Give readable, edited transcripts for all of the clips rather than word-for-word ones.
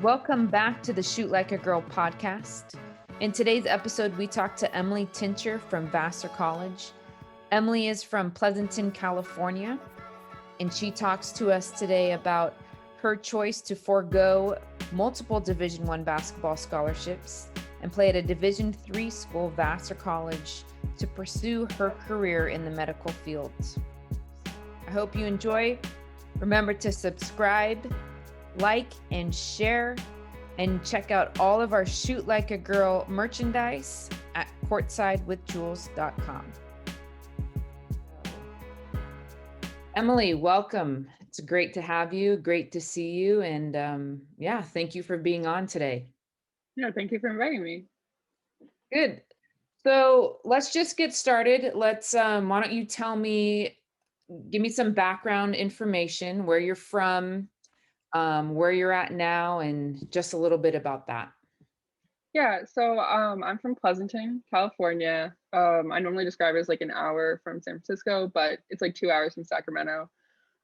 Welcome back to the Shoot Like a Girl podcast. In today's episode, we talked to Emily Tincher from Vassar College. Emily is from Pleasanton, California, and she talks to us today about her choice to forego multiple Division I basketball scholarships and play at a Division III school, Vassar College, to pursue her career in the medical field. I hope you enjoy. Remember to subscribe, like, and share, and check out all of our Shoot Like a Girl merchandise at courtsidewithjules.com. Emily, welcome. It's great to have you. Great to see you. And thank you for being on today. No, thank you for inviting me. Good. So let's just get started. Why don't you give me some background information, where you're from, where you're at now, and just a little bit about that. Yeah, so I'm from Pleasanton, California. I normally describe it as like an hour from San Francisco, but it's like 2 hours from Sacramento.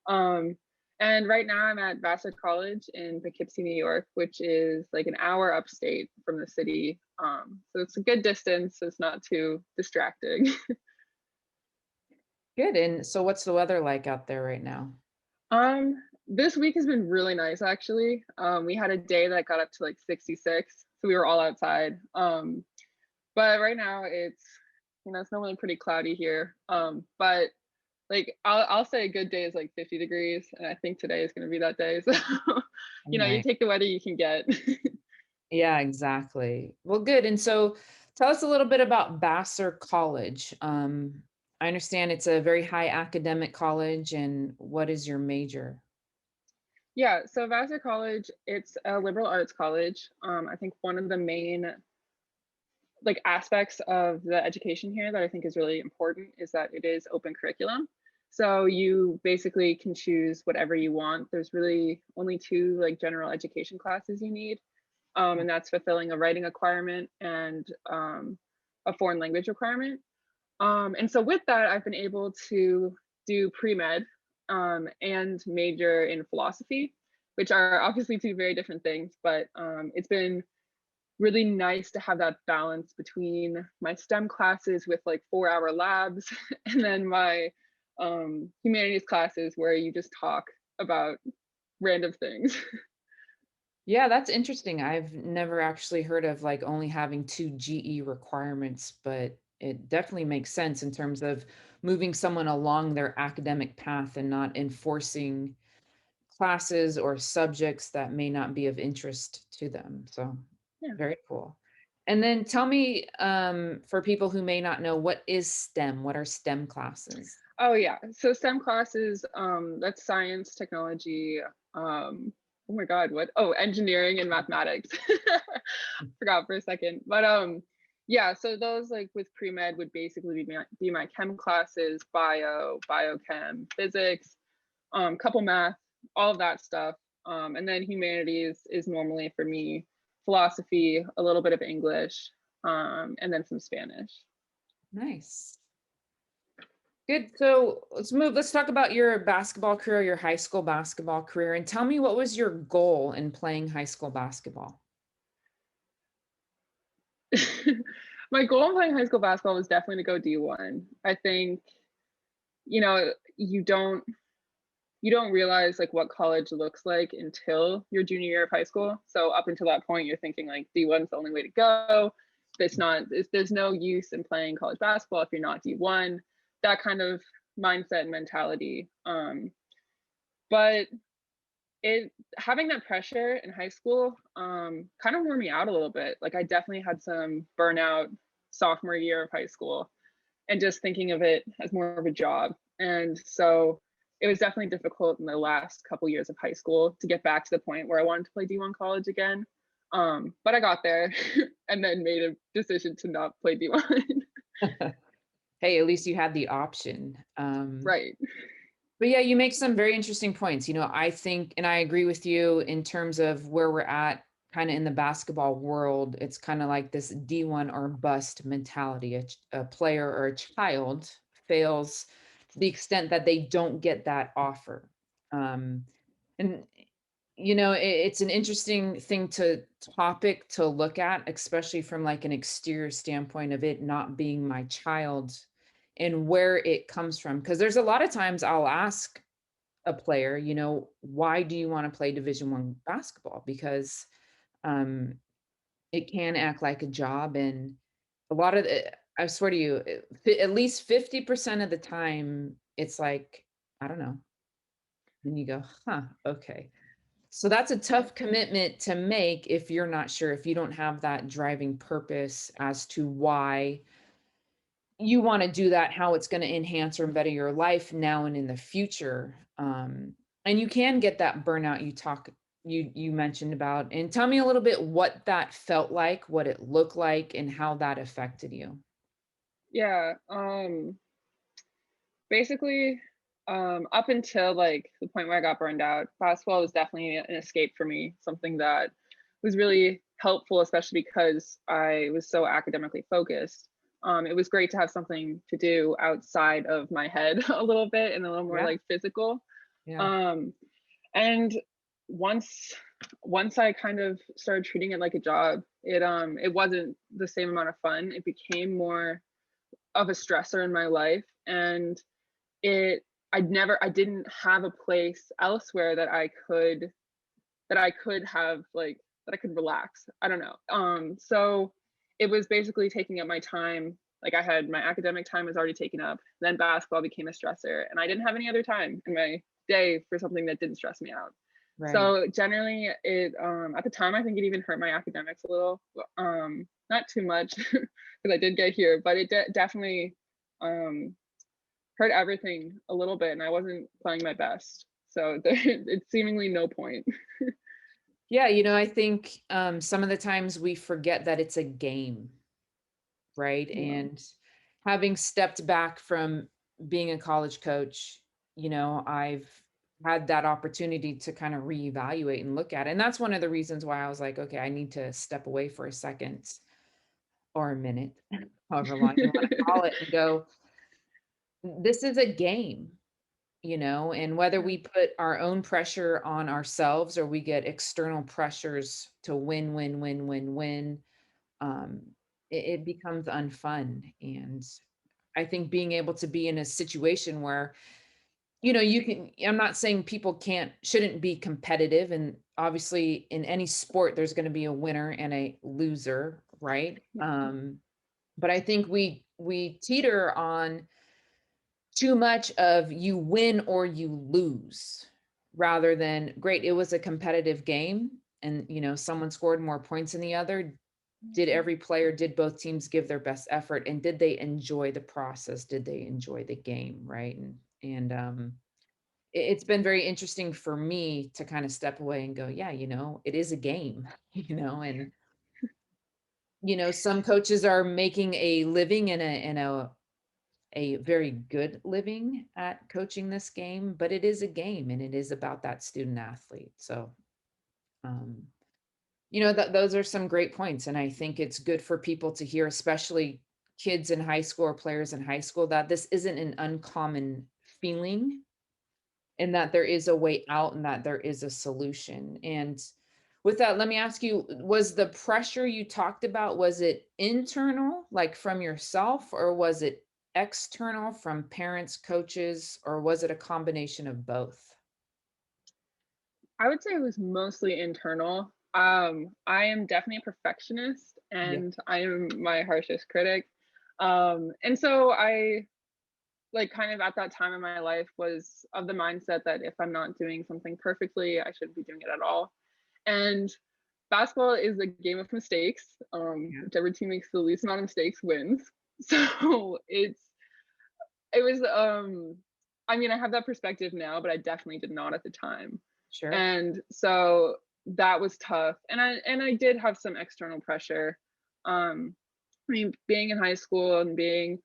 And right now I'm at Vassar College in Poughkeepsie, New York, which is like an hour upstate from the city. So it's a good distance. So it's not too distracting. Good. And so what's the weather like out there right now? This week has been really nice actually. We had a day that got up to like 66, so we were all outside. But right now it's normally pretty cloudy here. But like I'll say a good day is like 50 degrees, and I think today is going to be that day. So you take the weather you can get. Yeah, exactly. Well, good. And so tell us a little bit about Vassar College. I understand it's a very high academic college, and what is your major? Yeah, so Vassar College, it's a liberal arts college. I think one of the main like aspects of the education here that I think is really important is that it is open curriculum. So you basically can choose whatever you want. There's really only two like general education classes you need, and that's fulfilling a writing requirement and a foreign language requirement. And so with that, I've been able to do pre-med and major in philosophy, which are obviously two very different things, but it's been really nice to have that balance between my STEM classes with like 4-hour labs and then my humanities classes where you just talk about random things. Yeah, that's interesting. I've never actually heard of like only having two GE requirements, but it definitely makes sense in terms of moving someone along their academic path and not enforcing classes or subjects that may not be of interest to them. So Yeah. very cool. And then tell me, for people who may not know, what is STEM? What are STEM classes? Oh yeah. So STEM classes, that's science, technology, oh my God, what? Oh, engineering and mathematics. Forgot for a second. But yeah, so those like with pre-med would basically be my chem classes, biochem, physics, couple math, all of that stuff. And then humanities is normally for me philosophy, a little bit of English, and then some Spanish. Nice. Good. So let's talk about your basketball career, your high school basketball career, and tell me, what was your goal in playing high school basketball? My goal in playing high school basketball was definitely to go D1. I think, you know, you don't realize like what college looks like until your junior year of high school. So up until that point, you're thinking like D1 is the only way to go. There's no use in playing college basketball if you're not D1. That kind of mindset and mentality. But it having that pressure in high school kind of wore me out a little bit. Like I definitely had some burnout sophomore year of high school and just thinking of it as more of a job. And so it was definitely difficult in the last couple years of high school to get back to the point where I wanted to play D1 college again. But I got there and then made a decision to not play D1. Hey, at least you had the option. Right. But yeah, you make some very interesting points. I think, and I agree with you in terms of where we're at kind of in the basketball world. It's kind of like this D1 or bust mentality. A player or a child fails to the extent that they don't get that offer. And it's an interesting thing to topic to look at, especially from like an exterior standpoint of it not being my child and where it comes from. Because there's a lot of times I'll ask a player, why do you want to play Division 1 basketball? Because um, it can act like a job, and a lot of I swear to you, at least 50% of the time, it's like, I don't know. Then you go, huh, okay. So that's a tough commitment to make if you're not sure, if you don't have that driving purpose as to why you want to do that, how it's going to enhance or better your life now and in the future. And you can get that burnout you mentioned about. And tell me a little bit what that felt like, what it looked like, and how that affected you. Yeah. Basically, up until like the point where I got burned out, basketball was definitely an escape for me, something that was really helpful, especially because I was so academically focused. It was great to have something to do outside of my head a little bit and a little more Yeah. like physical. Yeah. Um, and once once I kind of started treating it like a job, it wasn't the same amount of fun. It became more of a stressor in my life, and it I didn't have a place elsewhere that I could have like that I could relax. I don't know. So it was basically taking up my time. Like I had my academic time was already taken up. Then basketball became a stressor, and I didn't have any other time in my day for something that didn't stress me out. Right. So generally, it at the time I think it even hurt my academics a little. Not too much because I did get here, but it definitely um, hurt everything a little bit, and I wasn't playing my best. So it's seemingly no point. Yeah. I think some of the times we forget that it's a game, right? Yeah. And having stepped back from being a college coach, I've had that opportunity to kind of reevaluate and look at it. And that's one of the reasons why I was like, okay, I need to step away for a second or a minute, however long you want to call it, and go, this is a game, and whether Yeah. we put our own pressure on ourselves or we get external pressures to win, win, win, win, win, um, it becomes unfun. And I think being able to be in a situation where, I'm not saying people shouldn't be competitive. And obviously in any sport, there's going to be a winner and a loser, right? But I think we teeter on too much of you win or you lose rather than great. It was a competitive game and, someone scored more points than the other. Did both teams give their best effort, and did they enjoy the process? Did they enjoy the game? Right. And it's been very interesting for me to kind of step away and go, yeah, it is a game, and, some coaches are making a living in a very good living at coaching this game, but it is a game and it is about that student athlete. So, um, those are some great points. And I think it's good for people to hear, especially kids in high school or players in high school, that this isn't an uncommon feeling and that there is a way out and that there is a solution. And with that, let me ask you, was the pressure you talked about, was it internal, like from yourself, or was it external from parents, coaches, or was it a combination of both? I would say it was mostly internal. I am definitely a perfectionist, Yeah, and I am my harshest critic. And so I like kind of at that time in my life was of the mindset that if I'm not doing something perfectly, I shouldn't be doing it at all. And basketball is a game of mistakes. yeah, Whichever team makes the least amount of mistakes wins. So it was I mean, I have that perspective now, but I definitely did not at the time. sure. And so that was tough. And I did have some external pressure. I mean, being in high school and being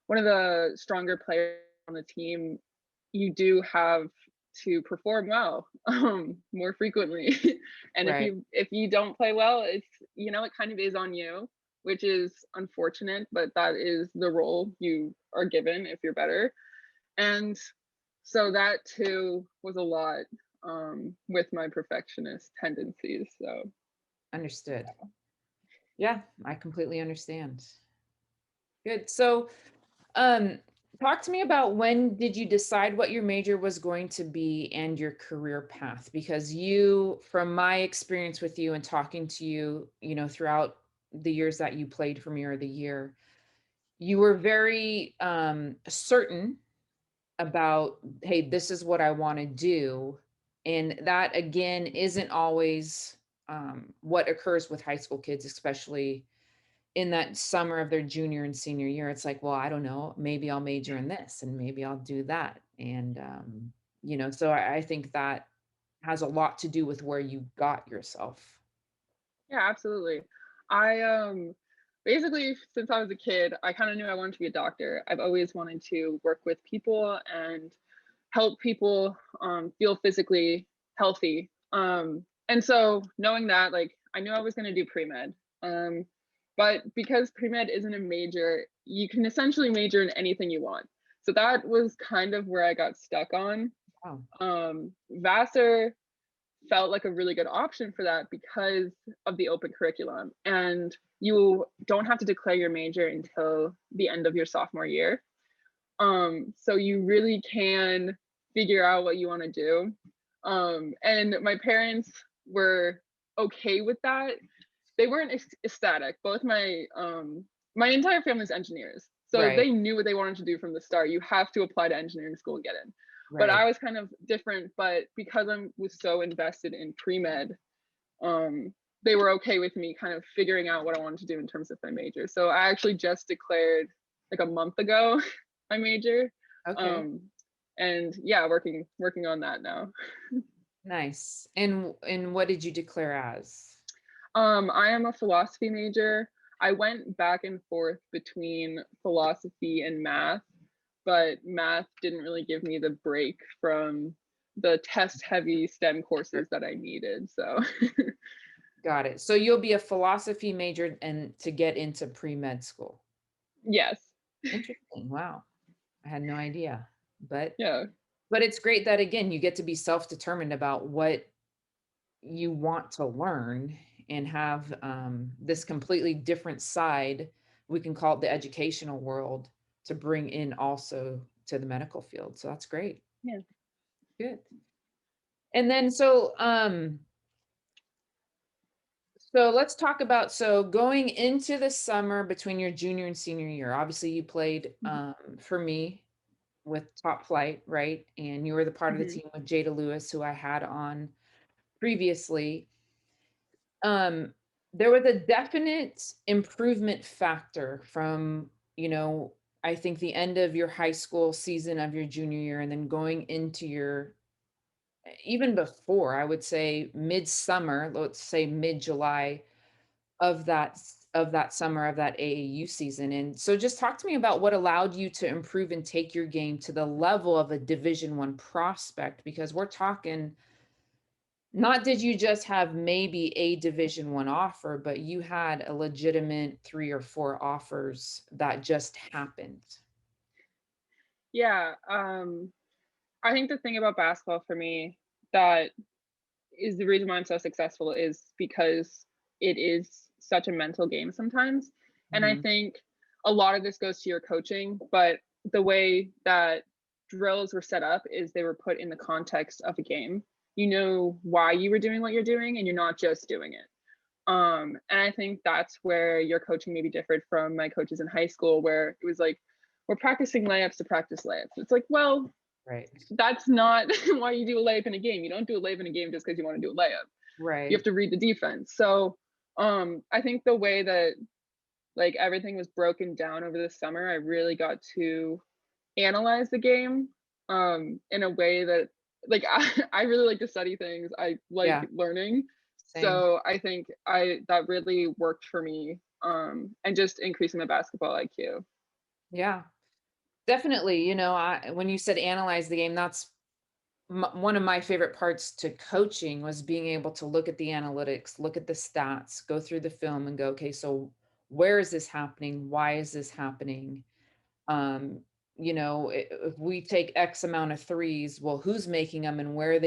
one of the stronger players on the team, you do have to perform well more frequently. And Right. if you don't play well, it's it kind of is on you, which is unfortunate, but that is the role you are given if you're better. And so that too was a lot. with my perfectionist tendencies. So Understood. Yeah, I completely understand. Good. So, um, talk to me about when did you decide what your major was going to be and your career path? Because you, from my experience with you and talking to you, throughout the years that you played for me or the year, you were very certain about, hey, this is what I want to do. And that again isn't always what occurs with high school kids, especially in that summer of their junior and senior year. It's like, well, I don't know, maybe I'll major in this and maybe I'll do that. And, so I think that has a lot to do with where you got yourself. yeah, absolutely. I basically since I was a kid, I kind of knew I wanted to be a doctor. I've always wanted to work with people and help people feel physically healthy. And so knowing that, like, I knew I was going to do pre med. Um, but because pre med isn't a major, you can essentially major in anything you want. So that was kind of where I got stuck on. Oh, Vassar felt like a really good option for that because of the open curriculum. And you don't have to declare your major until the end of your sophomore year. So you really can figure out what you want to do. And my parents were okay with that. They weren't ecstatic. Both my entire family's engineers. So right, they knew what they wanted to do from the start. You have to apply to engineering school and get in. But I right. was kind of different, but because I was so invested in pre-med, they were okay with me kind of figuring out what I wanted to do in terms of my major. So I actually just declared like a month ago my major. Okay, Um, and yeah, working on that now. nice. And what did you declare as? I am a philosophy major. I went back and forth between philosophy and math, but math didn't really give me the break from the test heavy STEM Sure. courses that I needed. So Got it. So you'll be a philosophy major and to get into pre-med school. yes. Interesting. Wow. I had no idea. But Yeah. but it's great that again you get to be self-determined about what you want to learn and have this completely different side, we can call it the educational world, to bring in also to the medical field. So that's great. Yeah. Good. And then so let's talk about, so going into the summer between your junior and senior year, obviously you played for me with Top Flight, right? And you were the part of the Mm-hmm. team with Jada Lewis, who I had on previously. Um, there was a definite improvement factor from, I think the end of your high school season of your junior year and then going into your, even before, I would say midsummer, let's say mid-July of that summer of that AAU season. And so just talk to me about what allowed you to improve and take your game to the level of a Division One prospect, because we're talking, not did you just have maybe a Division One offer, but you had a legitimate 3 or 4 offers that just happened. Yeah. I think the thing about basketball for me that is the reason why I'm so successful is because it is such a mental game sometimes. And I Mhm. think a lot of this goes to your coaching, but the way that drills were set up is they were put in the context of a game. You know why you were doing what you're doing, and you're not just doing it. And I think that's where your coaching maybe differed from my coaches in high school, where it was like, we're practicing layups to practice layups. It's like, well, Right. that's not why you do a layup in a game. You don't do a layup in a game just because you want to do a layup. You have Right. to read the defense. So I think the way that like everything was broken down over the summer, I really got to analyze the game in a way that like I really like to study things. I like Yeah, learning. same. So I think I that really worked for me and just increasing my basketball IQ. Yeah, definitely. When you said analyze the game, that's one of my favorite parts to coaching, was being able to look at the analytics, look at the stats, go through the film and go, okay, so where is this happening? Why is this happening? if we take X amount of threes, well, who's making them and where are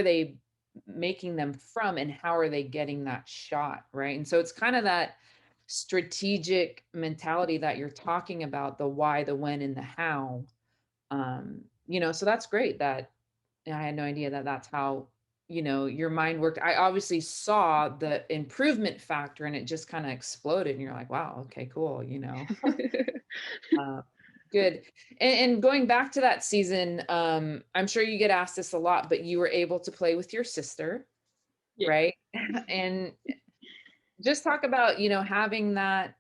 they making them from and how are they getting that shot, right? And so it's kind of that strategic mentality that you're talking about, the why, the when, and the how. So that's great that I had no idea that that's how, your mind worked. I obviously saw the improvement factor and it just kind of exploded and you're like, wow, okay, cool. Uh, Good. And going back to that season, I'm sure you get asked this a lot, but you were able to play with your sister, Yeah. right? And just talk about, having that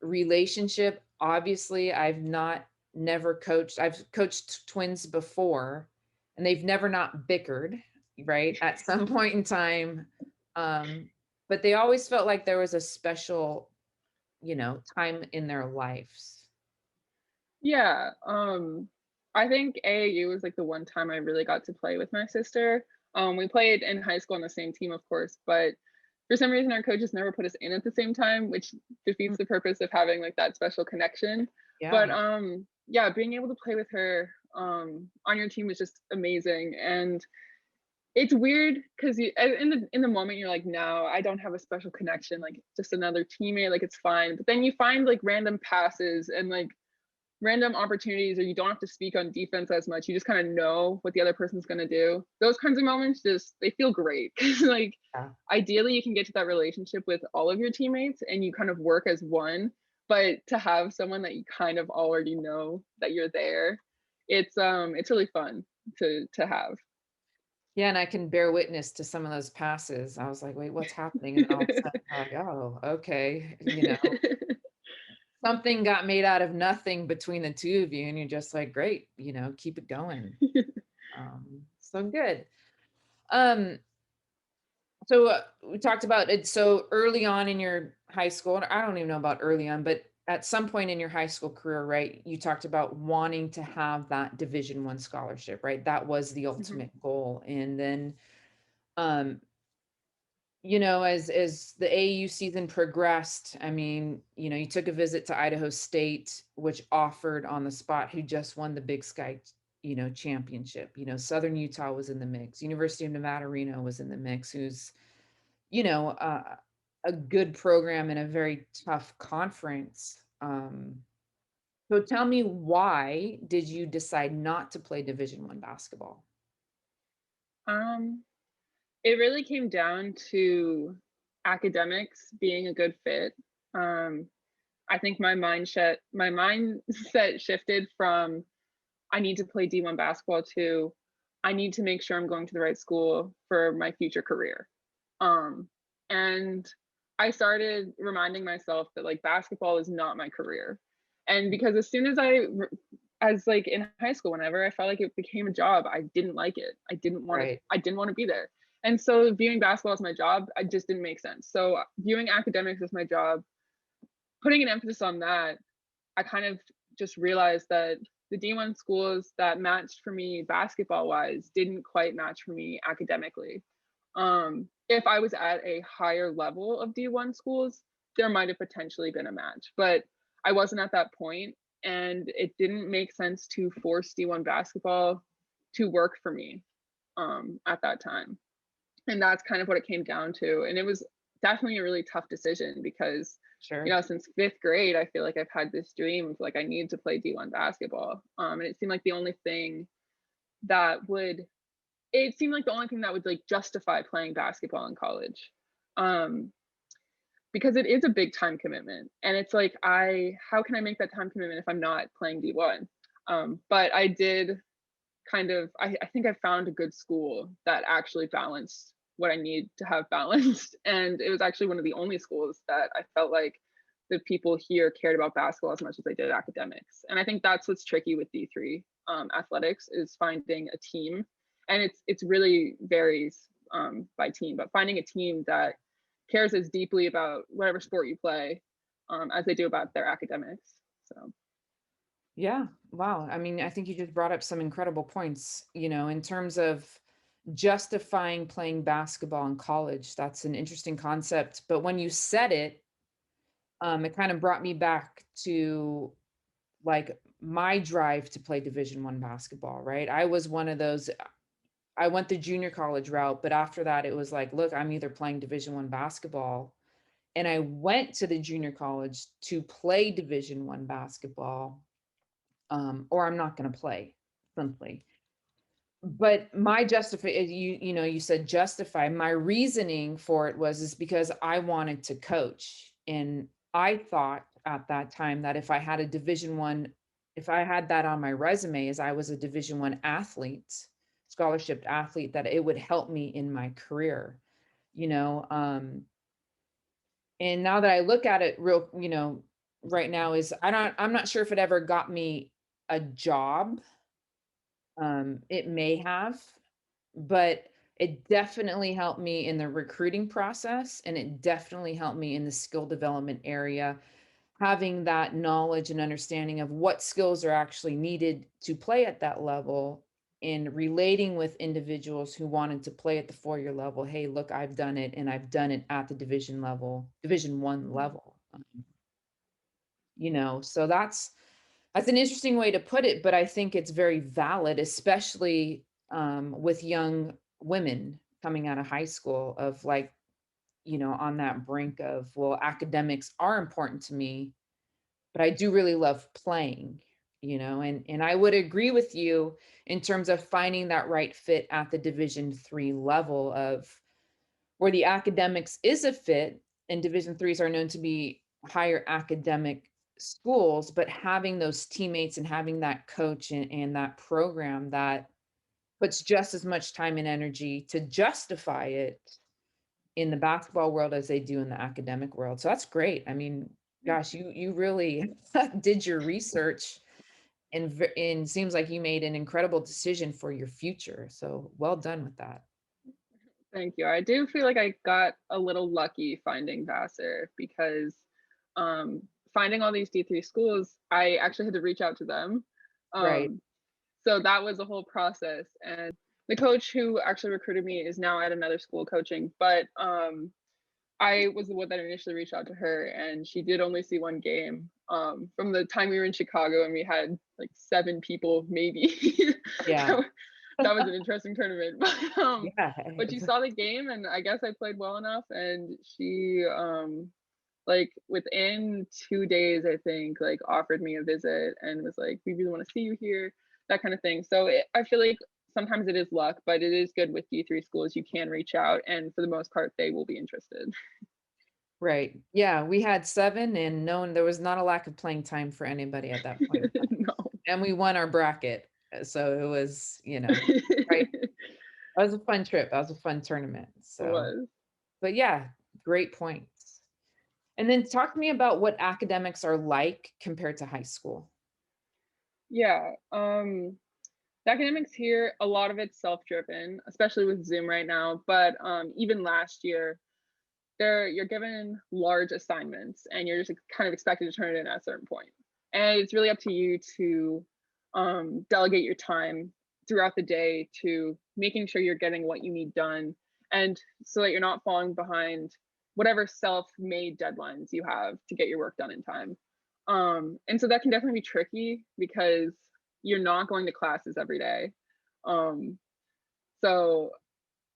relationship. Obviously, never coached. I've coached twins before, and they've never not bickered, right? At some point in time. But they always felt like there was a special, time in their lives. Yeah. I think AAU was like the one time I really got to play with my sister. We played in high school on the same team, of course, but for some reason our coaches never put us in at the same time, which defeats the purpose of having like that special connection. But Yeah. yeah, being able to play with her on your team was just amazing. And it's weird because in the moment you're like, no, I don't have a special connection, like just another teammate, like it's fine. But then you find like random passes and like random opportunities, or you don't have to speak on defense as much. You just kind of know what the other person's going to do. Those kinds of moments just they feel great. Like Yeah. ideally you can get to that relationship with all of your teammates and you kind of work as one, but to have someone that you kind of already know that you're there, it's really fun to have. Yeah, and I can bear witness to some of those passes. I was like, "Wait, what's happening?" And then all of a sudden, I'm like, "Oh, okay." Something got made out of nothing between the two of you, and you're just like, "Great, keep it going." So good. Um, so we talked about it. So early on in your high school, and I don't even know about early on, but at some point in your high school career, right? You talked about wanting to have that Division I scholarship, right? That was the Mhm. ultimate goal, and then um as the AU season progressed, I mean, you took a visit to Idaho State, which offered on the spot, who just won the Big Sky, championship. Southern Utah was in the mix. University of Nevada, Reno was in the mix, who's, you know, uh, a good program in a very tough conference. So tell me, why did you decide not to play Division I basketball? um it really came down to academics being a good fit. um I think my mindset shifted from I need to play D1 basketball to I need to make sure I'm going to the right school for my future career. Um, and I started reminding myself that like basketball is not my career. And because as soon as as like in high school, whenever I felt like it became a job, I didn't like it. Right. I didn't want to be there. And so viewing basketball as my job, I just didn't make sense. So viewing academics as my job, putting an emphasis on that, I kind of just realized that the D1 schools that matched for me basketball wise didn't quite match for me academically. If I was at a higher level of D1 schools, there might have potentially been a match, but I wasn't at that point, and it didn't make sense to force D1 basketball to work for me at that time. And that's kind of what it came down to. And it was definitely a really tough decision because, Sure. since fifth grade, I feel like I've had this dream of like, I need to play D1 basketball. And it seemed like the only thing that would like justify playing basketball in college. Um, because it is a big time commitment. And it's like, how can I make that time commitment if I'm not playing D1? But I did I think I found a good school that actually balanced what I need to have balanced. And it was actually one of the only schools that I felt like the people here cared about basketball as much as they did academics. And I think that's what's tricky with D3 athletics is finding a team. And it's really varies by team, but finding a team that cares as deeply about whatever sport you play as they do about their academics. So Yeah. Wow. I mean, I think you just brought up some incredible points, in terms of justifying playing basketball in college. That's an interesting concept. But when you said it, it kind of brought me back to like my drive to play Division I basketball, right? I was one of those, I went the junior college route, but after that it was like, look, I'm either playing Division I basketball, and I went to the junior college to play Division I basketball, or I'm not going to play, simply. But my justify you know, you said justify. My reasoning for it was is because I wanted to coach, and I thought at that time that if I had a Division I, if I had that on my resume as I was a Division I athlete, scholarship athlete, that it would help me in my career, you know. And now that I look at it real, you know, right now, is I'm not sure if it ever got me a job. It may have, but it definitely helped me in the recruiting process, and it definitely helped me in the skill development area, having that knowledge and understanding of what skills are actually needed to play at that level, and relating with individuals who wanted to play at the 4-year level. Hey, look, I've done it, and I've done it at the Division I level. You know, so that's an interesting way to put it, but I think it's very valid, especially with young women coming out of high school, of like, you know, on that brink of, well, academics are important to me, but I do really love playing, you know. And I would agree with you in terms of finding that right fit at the Division III level, of where the academics is a fit, and Division IIIs are known to be higher academic schools, but having those teammates and having that coach and that program that puts just as much time and energy to justify it in the basketball world as they do in the academic world. So that's great. I mean, gosh, you really did your research, and seems like you made an incredible decision for your future. So well done with that. Thank you. I do feel like I got a little lucky finding Vassar because um, finding all these D3 schools, I actually had to reach out to them. Right. Um, so that was a whole process. And the coach who actually recruited me is now at another school coaching, but I was the one that initially reached out to her, and she did only see one game. From the time we were in Chicago and we had like 7 people, maybe. Yeah. that, that was an interesting tournament. Yeah. But she saw the game, and I guess I played well enough, and she like within 2 days, I think, like offered me a visit and was like, "We really want to see you here," that kind of thing. So I feel like sometimes it is luck, but it is good with D3 schools. You can reach out, and for the most part, they will be interested. Right. Yeah, we had 7, and there was not a lack of playing time for anybody at that point in time. No. And we won our bracket. So it was, you know, right. That was a fun trip. That was a fun tournament. It So, was. but yeah, great points. And then talk to me about what academics are like compared to high school. Yeah. The academics here, a lot of it's self-driven, especially with Zoom right now. But even last year, you're given large assignments and you're just kind of expected to turn it in at a certain point. And it's really up to you to delegate your time throughout the day to making sure you're getting what you need done, and so that you're not falling behind whatever self-made deadlines you have to get your work done in time. And so that can definitely be tricky because you're not going to classes every day. Um, so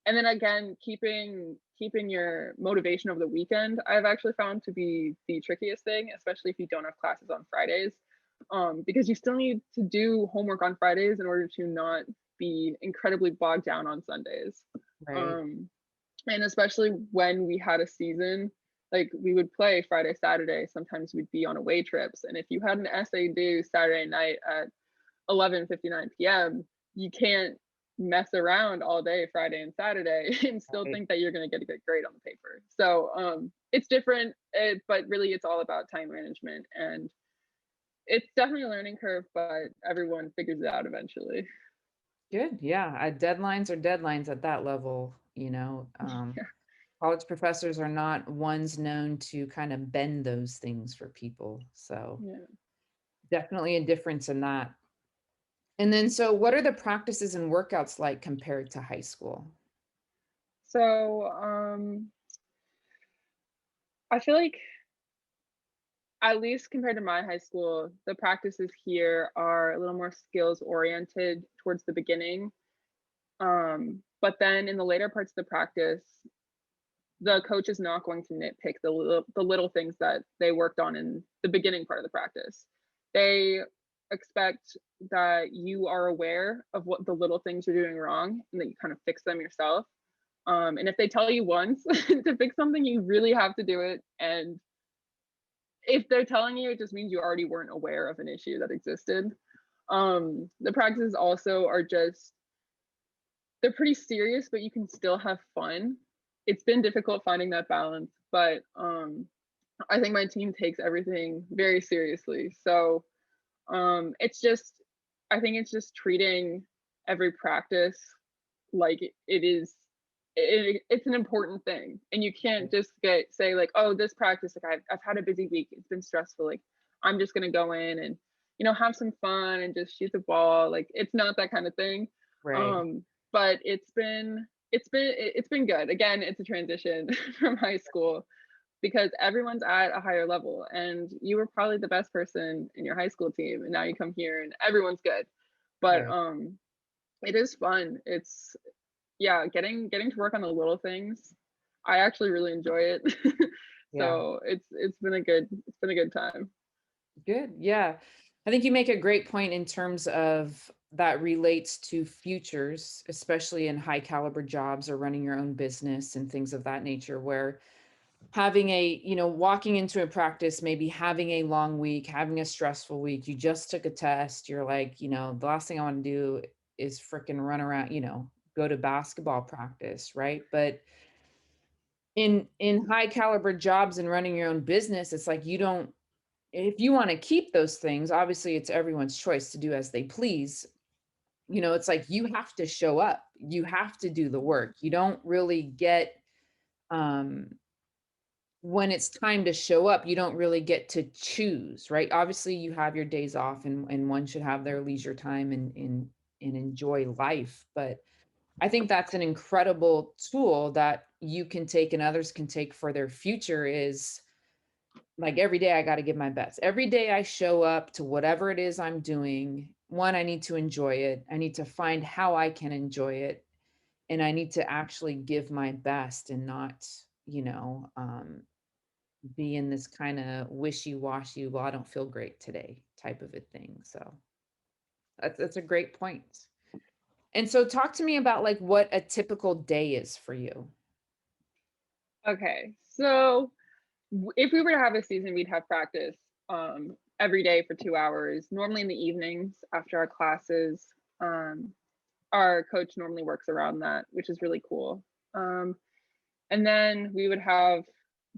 and then again, keeping your motivation over the weekend, I've actually found to be the trickiest thing, especially if you don't have classes on Fridays, because you still need to do homework on Fridays in order to not be incredibly bogged down on Sundays. Right. um, and especially when we had a season, like we would play Friday, Saturday, sometimes we'd be on away trips, and if you had an essay due Saturday night at 11:59 p.m., you can't mess around all day Friday and Saturday and still Right. think that you're going to get a good grade on the paper. So it's different, but really it's all about time management, and it's definitely a learning curve, but everyone figures it out eventually. Good. Yeah. Deadlines are deadlines at that level, you know. College professors are not ones known to kind of bend those things for people. So Yeah. definitely a difference in that. And then, so what are the practices and workouts like compared to high school? So I feel like at least compared to my high school, the practices here are a little more skills oriented towards the beginning. But then in the later parts of the practice, the coach is not going to nitpick the little things that they worked on in the beginning part of the practice. They expect that you are aware of what the little things you're doing wrong and that you kind of fix them yourself. And if they tell you once to fix something, you really have to do it. And if they're telling you, it just means you already weren't aware of an issue that existed. The practices also are just, they're pretty serious, but you can still have fun. It's been difficult finding that balance, but I think my team takes everything very seriously. So it's just, I think it's just treating every practice like it is, it's an important thing, and you can't just say like, oh, this practice, like I've had a busy week, it's been stressful, like I'm just gonna go in and have some fun and just shoot the ball. Like it's not that kind of thing. Right. um but it's been good. Again, it's a transition from high school because everyone's at a higher level, and you were probably the best person in your high school team, and now you come here and everyone's good. But Right. it is fun. It's, yeah, getting to work on the little things. I actually really enjoy it. Yeah. So it's been a good time. Good. Yeah. I think you make a great point in terms of that relates to futures, especially in high caliber jobs or running your own business and things of that nature, where having walking into a practice, maybe having a long week, having a stressful week, you just took a test, you're like, the last thing I want to do is freaking run around, go to basketball practice, right? But in high caliber jobs and running your own business, it's like you don't if you want to keep those things, obviously it's everyone's choice to do as they please. It's like you have to show up. You have to do the work. You don't really get um when it's time to show up, you don't really get to choose, right? Obviously, you have your days off and one should have their leisure time and enjoy life. But I think that's an incredible tool that you can take and others can take for their future is like every day I got to give my best. Every day I show up to whatever it is I'm doing. One, I need to enjoy it. I need to find how I can enjoy it. And I need to actually give my best and not, be in this kind of wishy-washy, well, I don't feel great today type of a thing. So that's a great point. And so talk to me about like what a typical day is for you. Okay, so if we were to have a season, we'd have practice every day for 2 hours, normally in the evenings after our classes. Um, our coach normally works around that, which is really cool. Um, and then we would have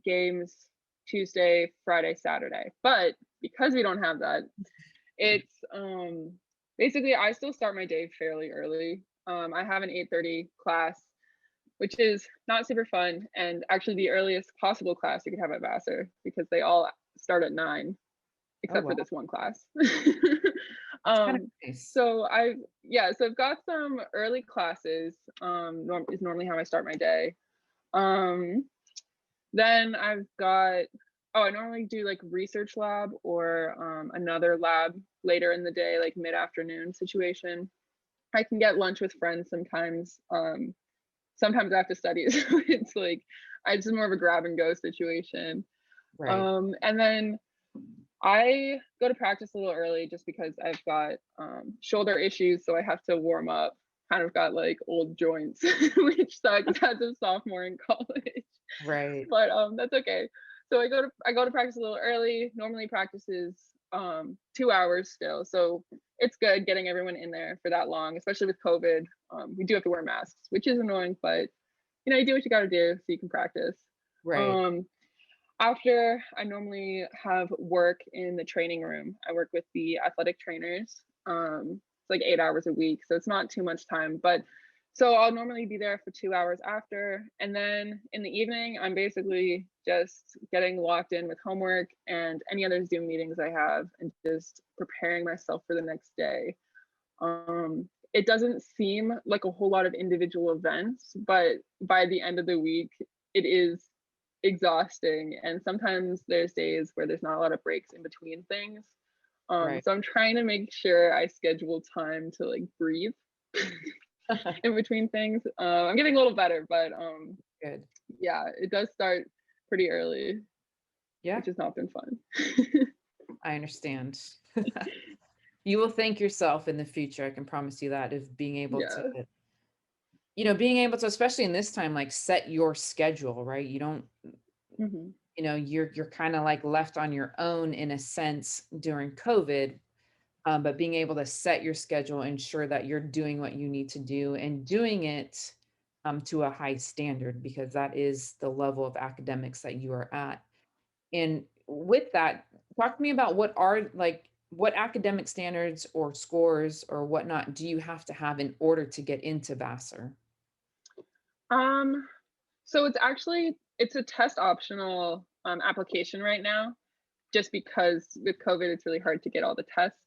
games Tuesday, Friday, Saturday. But because we don't have that, it's basically I still start my day fairly early. I have an 8:30 class, which is not super fun, and actually the earliest possible class you could have at Vassar because they all start at 9 Oh, except wow. for this one class. That's kind of um nice. so I've got some early classes. Is normally how I start my day. um then I've got, I normally do like research lab or another lab later in the day, like mid-afternoon situation. I can get lunch with friends sometimes. Sometimes I have to study, so it's like it's more of a grab and go situation. Right. And then I go to practice a little early just because I've got shoulder issues, so I have to warm up. Kind of got like old joints, which sucks as a sophomore in college. Right. But that's okay. So I go to practice a little early. Normally practices 2 hours still, so it's good getting everyone in there for that long, especially with COVID. We do have to wear masks, which is annoying, but you do what you got to do so you can practice. Right. um After, I normally have work in the training room. I work with the athletic trainers. It's like 8 hours a week, so it's not too much time. But so I'll normally be there for 2 hours after. And then in the evening, I'm basically just getting locked in with homework and any other Zoom meetings I have and just preparing myself for the next day. It doesn't seem like a whole lot of individual events, but by the end of the week, it is exhausting. And sometimes there's days where there's not a lot of breaks in between things. Right. So I'm trying to make sure I schedule time to like breathe in between things. I'm getting a little better, but Good. yeah, it does start pretty early, Yeah, which has not been fun. I understand. You will thank yourself in the future. I can promise you that, of being able to, Yeah. being able to, especially in this time, like set your schedule, right? You don't, Hmm. you're kind of like left on your own in a sense during COVID. But being able to set your schedule, ensure that you're doing what you need to do and doing it to a high standard, because that is the level of academics that you are at. And with that, talk to me about what academic standards or scores or whatnot do you have to have in order to get into Vassar? Um, so it's a test optional application right now, just because with COVID it's really hard to get all the tests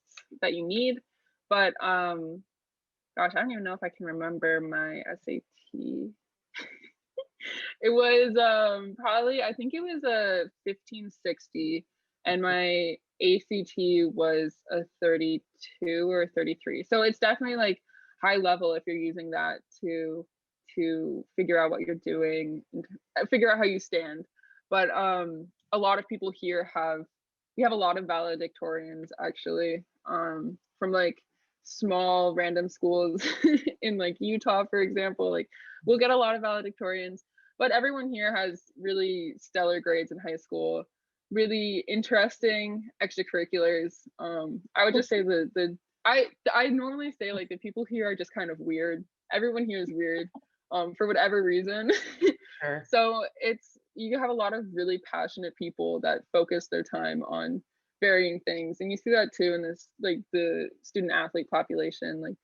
that you need. But gosh, I don't even know if I can remember my SAT. It was probably, I think it was a 1560, and my ACT was a 32 or 33. So it's definitely like high level if you're using that to figure out what you're doing and figure out how you stand. But a lot of people here we have a lot of valedictorians actually, from like small random schools in like Utah, for example. Like we'll get a lot of valedictorians, but everyone here has really stellar grades in high school, really interesting extracurriculars. I would just say I normally say like the people here are just kind of weird. Everyone here is weird, for whatever reason. Sure. So you have a lot of really passionate people that focus their time on varying things, and you see that too in this like the student athlete population. Like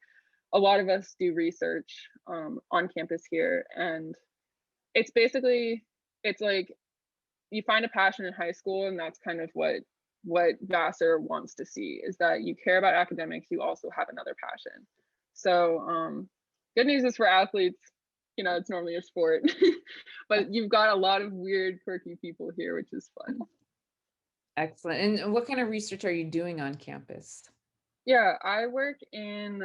a lot of us do research on campus here, and it's basically it's like you find a passion in high school, and that's kind of what Vassar wants to see, is that you care about academics, you also have another passion. So good news is for athletes, it's normally a sport, but you've got a lot of weird quirky people here, which is fun. Excellent. And what kind of research are you doing on campus? Yeah, I work in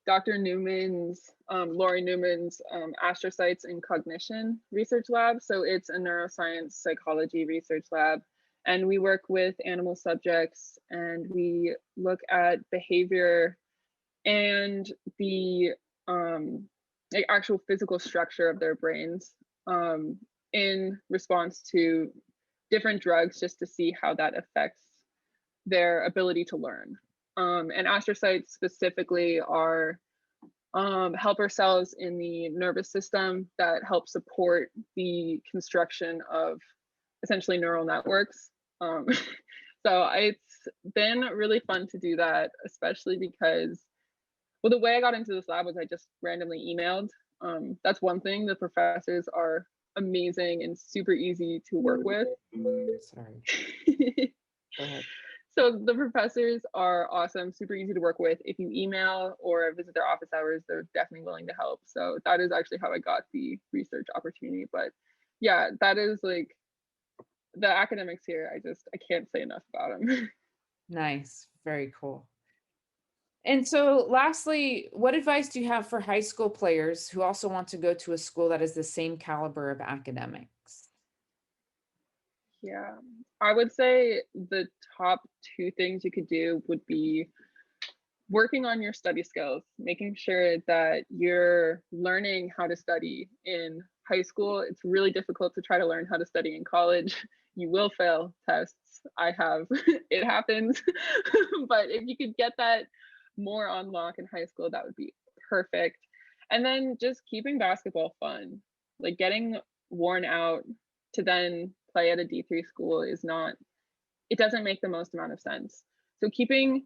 Dr. Lori Newman's astrocytes and cognition research lab. So it's a neuroscience psychology research lab. And we work with animal subjects, and we look at behavior and the like actual physical structure of their brains in response to different drugs, just to see how that affects their ability to learn. And astrocytes specifically are helper cells in the nervous system that help support the construction of essentially neural networks. So it's been really fun to do that, especially because, well, the way I got into this lab was I just randomly emailed. That's one thing. The professors are amazing and super easy to work with. Sorry. Go ahead. So the professors are awesome, super easy to work with. If you email or visit their office hours, they're definitely willing to help. So that is actually how I got the research opportunity. But yeah, that is like the academics here. I can't say enough about them. Nice. Very cool. And so, lastly, what advice do you have for high school players who also want to go to a school that is the same caliber of academics? Yeah, I would say the top two things you could do would be working on your study skills, making sure that you're learning how to study in high school. It's really difficult to try to learn how to study in college. You will fail tests. I have, it happens. But if you could get that more on lock in high school, that would be perfect. And then just keeping basketball fun, like getting worn out to then play at a D3 school is not, it doesn't make the most amount of sense. So keeping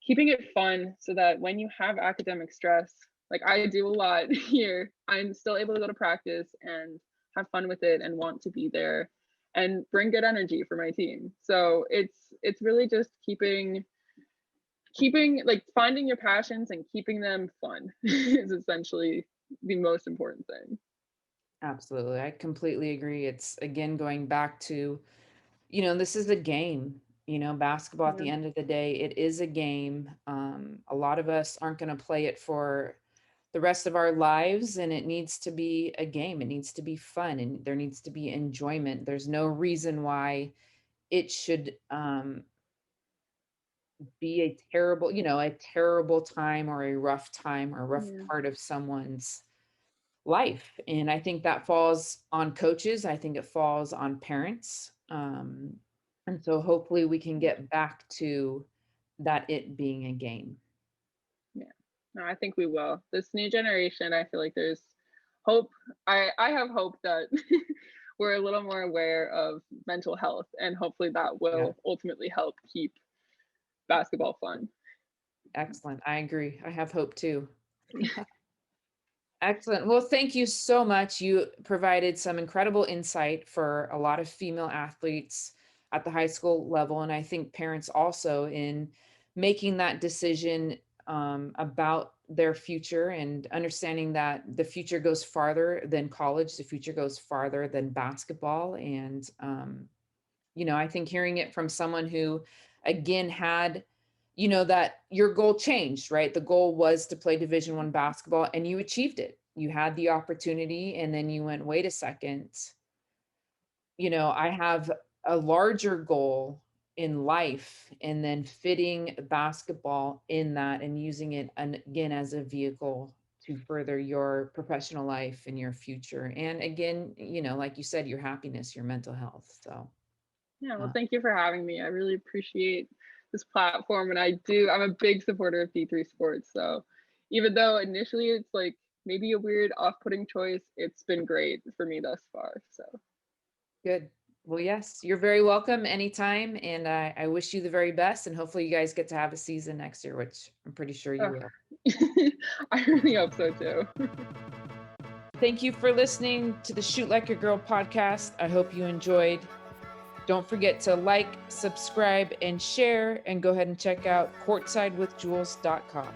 it fun so that when you have academic stress, like I do a lot here, I'm still able to go to practice and have fun with it and want to be there and bring good energy for my team. So it's really just keeping like finding your passions and keeping them fun is essentially the most important thing. Absolutely. I completely agree. It's again going back to, this is a game. Basketball at Yeah. the end of the day, it is a game. A lot of us aren't going to play it for the rest of our lives, and it needs to be a game. It needs to be fun, and there needs to be enjoyment. There's no reason why it should be a terrible time or a rough time or a rough Yeah. part of someone's life. And I think that falls on coaches. I think it falls on parents. And so hopefully we can get back to that, it being a game. Yeah. No, I think we will. This new generation, I feel like there's hope. I have hope that we're a little more aware of mental health, and hopefully that Yeah. will ultimately help keep basketball fun. Excellent. I agree. I have hope too. Excellent. Well, thank you so much. You provided some incredible insight for a lot of female athletes at the high school level. And I think parents also in making that decision about their future and understanding that the future goes farther than college, the future goes farther than basketball. And I think hearing it from someone who, again, had, that your goal changed, right? The goal was to play Division I basketball and you achieved it. You had the opportunity and then you went, wait a second, I have a larger goal in life, and then fitting basketball in that and using it, and again, as a vehicle to further your professional life and your future. And again, like you said, your happiness, your mental health. So, Yeah, well, uh, thank you for having me. I really appreciate this platform, and I'm a big supporter of D3 sports. So even though initially it's like maybe a weird off-putting choice, it's been great for me thus far. So good. Well, yes, you're very welcome anytime. And I wish you the very best. And hopefully you guys get to have a season next year, which I'm pretty sure you uh, will. I really hope so too. Thank you for listening to the Shoot Like a Girl podcast. I hope you enjoyed. Don't forget to like, subscribe, and share, and go ahead and check out courtsidewithjules.com.